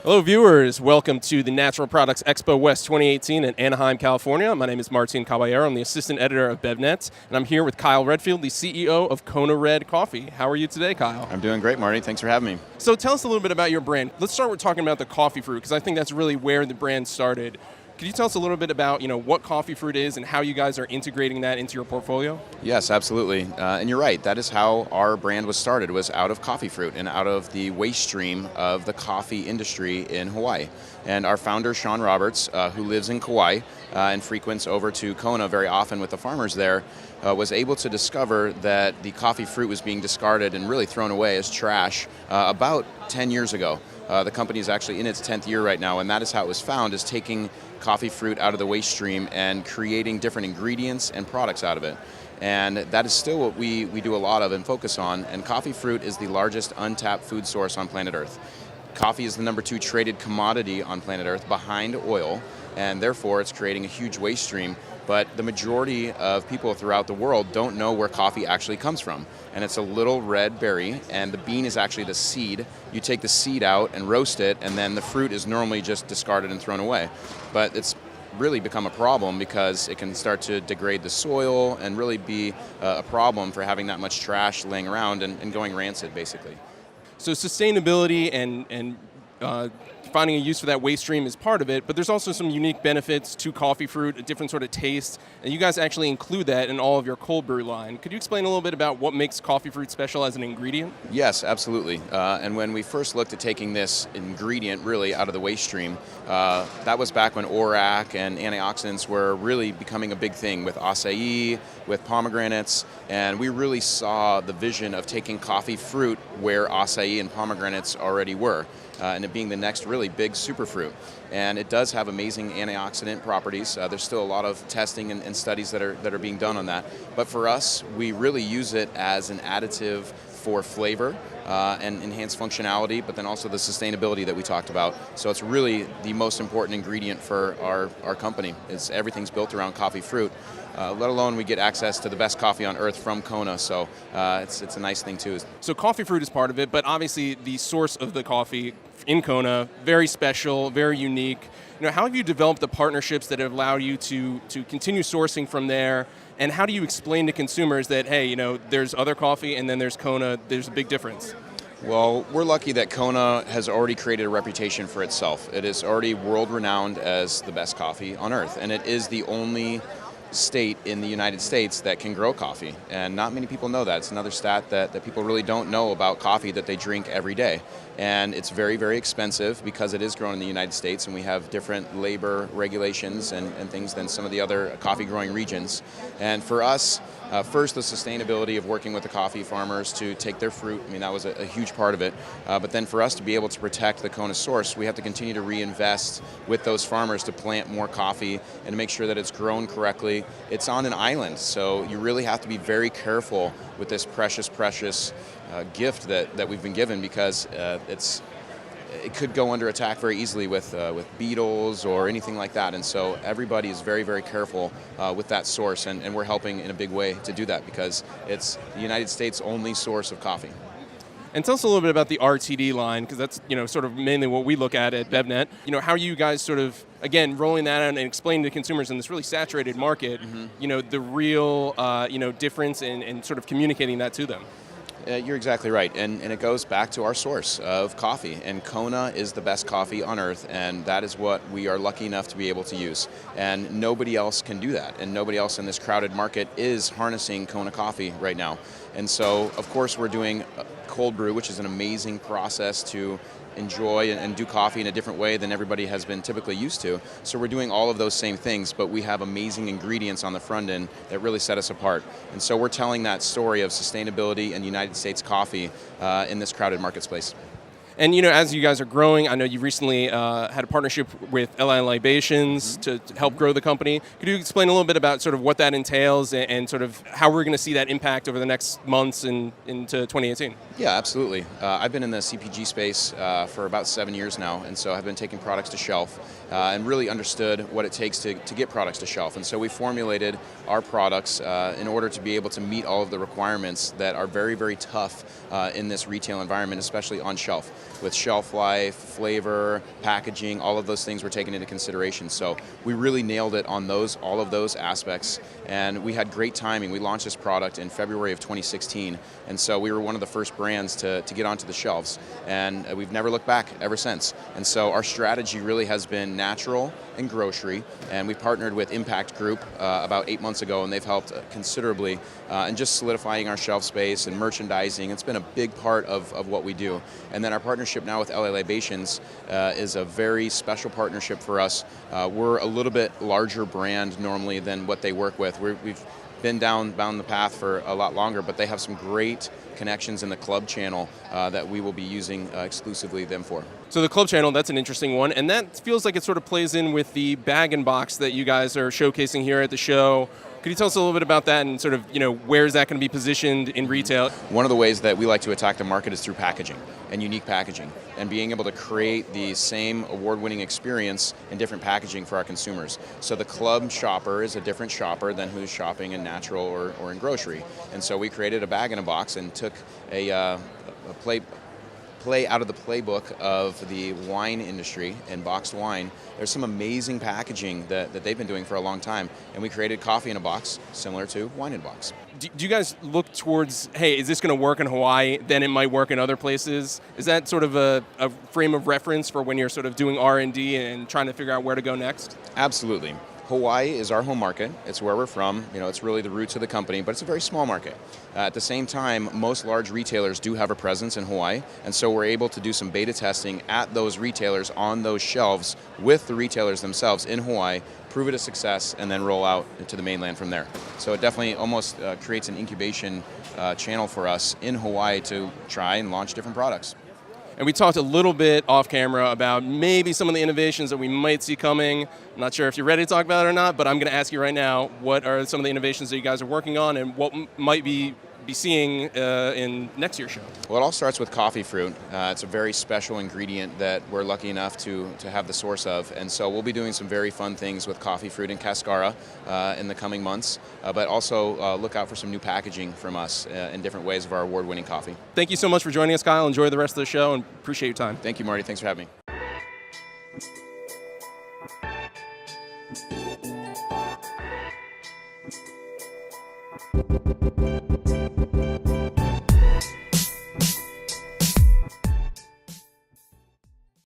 Hello, viewers. Welcome to the Natural Products Expo West 2018 in Anaheim, California. My name is Martin Caballero. I'm the assistant editor of BevNET, and I'm here with Kyle Redfield, the CEO of KonaRed Coffee. How are you today, Kyle? I'm doing great, Marty. Thanks for having me. So tell us a little bit about your brand. Let's start with talking about the coffee fruit, because I think that's really where the brand started. Could you tell us a little bit about what coffee fruit is and how you guys are integrating that into your portfolio? Yes, absolutely. And you're right. That is how our brand was started, was out of coffee fruit and out of the waste stream of the coffee industry in Hawaii. And our founder, Sean Roberts, who lives in Kauai and frequents over to Kona very often with the farmers there, was able to discover that the coffee fruit was being discarded and really thrown away as trash about 10 years ago. The company is actually in its 10th year right now, and that is how it was found, is taking coffee fruit out of the waste stream and creating different ingredients and products out of it. And that is still what we do a lot of and focus on, and coffee fruit is the largest untapped food source on planet Earth. Coffee is the #2 traded commodity on planet Earth behind oil, and therefore it's creating a huge waste stream. But the majority of people throughout the world don't know where coffee actually comes from. And it's a little red berry, and the bean is actually the seed. You take the seed out and roast it, and then the fruit is normally just discarded and thrown away. But it's really become a problem because it can start to degrade the soil and really be a problem for having that much trash laying around and going rancid, basically. So sustainability and finding a use for that waste stream is part of it, but there's also some unique benefits to coffee fruit, a different sort of taste, and you guys actually include that in all of your cold brew line. Could you explain a little bit about what makes coffee fruit special as an ingredient? Yes, absolutely. And when we first looked at taking this ingredient really out of the waste stream, that was back when ORAC and antioxidants were really becoming a big thing with açaí, with pomegranates, and we really saw the vision of taking coffee fruit where açaí and pomegranates already were. And it being the next really big superfruit. And it does have amazing antioxidant properties. There's still a lot of testing and studies that are being done on that. But for us, we really use it as an additive for flavor and enhanced functionality, but then also the sustainability that we talked about. So it's really the most important ingredient for our company. Everything's built around coffee fruit. Let alone we get access to the best coffee on earth from Kona, so it's a nice thing too. So coffee fruit is part of it, but obviously the source of the coffee in Kona, very special, very unique. How have you developed the partnerships that have allowed you to continue sourcing from there? And how do you explain to consumers that, hey, there's other coffee and then there's Kona, there's a big difference? Well, we're lucky that Kona has already created a reputation for itself. It is already world-renowned as the best coffee on earth, and it is the only state in the United States that can grow coffee, and not many people know that. It's another stat that people really don't know about coffee that they drink every day. And it's very, very expensive because it is grown in the United States, and we have different labor regulations and things than some of the other coffee growing regions. And for us, first, the sustainability of working with the coffee farmers to take their fruit, that was a huge part of it. But then for us to be able to protect the Kona source, we have to continue to reinvest with those farmers to plant more coffee and to make sure that it's grown correctly. It's on an island, so you really have to be very careful with this precious gift that we've been given, because it could go under attack very easily with beetles or anything like that. And so everybody is very, very careful with that source, and we're helping in a big way to do that because it's the United States' only source of coffee. And tell us a little bit about the RTD line, because that's sort of mainly what we look at BevNet. How are you guys sort of, again, rolling that out and explaining to consumers in this really saturated market, the real difference and sort of communicating that to them? You're exactly right, and it goes back to our source of coffee, and Kona is the best coffee on earth, and that is what we are lucky enough to be able to use, and nobody else can do that, and nobody else in this crowded market is harnessing Kona coffee right now. And so, of course, we're doing cold brew, which is an amazing process to enjoy and do coffee in a different way than everybody has been typically used to. So we're doing all of those same things, but we have amazing ingredients on the front end that really set us apart. And so we're telling that story of sustainability and United States coffee in this crowded market space. And as you guys are growing, I know you recently had a partnership with LI Libations to help grow the company. Could you explain a little bit about sort of what that entails and sort of how we're going to see that impact over the next months and into 2018? Yeah, absolutely. I've been in the CPG space for about 7 years now, and so I've been taking products to shelf and really understood what it takes to get products to shelf. And so we formulated our products in order to be able to meet all of the requirements that are very, very tough in this retail environment, especially on shelf. with shelf life, flavor, packaging, all of those things were taken into consideration. So we really nailed it on all of those aspects, and we had great timing. We launched this product in February of 2016, and so we were one of the first brands to get onto the shelves, and we've never looked back ever since. And so our strategy really has been natural and grocery, and we partnered with Impact Group about 8 months ago, and they've helped considerably in just solidifying our shelf space and merchandising. It's been a big part of what we do. And then our partnership now with LA Libations is a very special partnership for us. We're a little bit larger brand normally than what they work with. We've been down the path for a lot longer, but they have some great connections in the club channel that we will be using exclusively them for. So the club channel, that's an interesting one, and that feels like it sort of plays in with the bag-and-box that you guys are showcasing here at the show. Could you tell us a little bit about that and sort of, where is that going to be positioned in retail? One of the ways that we like to attack the market is through packaging and unique packaging and being able to create the same award-winning experience in different packaging for our consumers. So the club shopper is a different shopper than who's shopping in natural or in grocery. And so we created a bag-in-a-box and took a play out of the playbook of the wine industry and boxed wine. There's some amazing packaging that they've been doing for a long time, and we created coffee in a box similar to wine in a box. Do you guys look towards, hey, is this going to work in Hawaii, then it might work in other places? Is that sort of a frame of reference for when you're sort of doing R&D and trying to figure out where to go next? Absolutely. Hawaii is our home market. It's where we're from. It's really the roots of the company, but it's a very small market. At the same time, most large retailers do have a presence in Hawaii, and so we're able to do some beta testing at those retailers on those shelves with the retailers themselves in Hawaii, prove it a success, and then roll out to the mainland from there. So it definitely almost creates an incubation channel for us in Hawaii to try and launch different products. And we talked a little bit off camera about maybe some of the innovations that we might see coming. I'm not sure if you're ready to talk about it or not, but I'm going to ask you right now, what are some of the innovations that you guys are working on and what might be seeing in next year's show? Well, it all starts with coffee fruit. It's a very special ingredient that we're lucky enough to have the source of, and so we'll be doing some very fun things with coffee fruit and cascara in the coming months, but also look out for some new packaging from us in different ways of our award-winning coffee. Thank you so much for joining us, Kyle. Enjoy the rest of the show and appreciate your time. Thank you, Marty. Thanks for having me.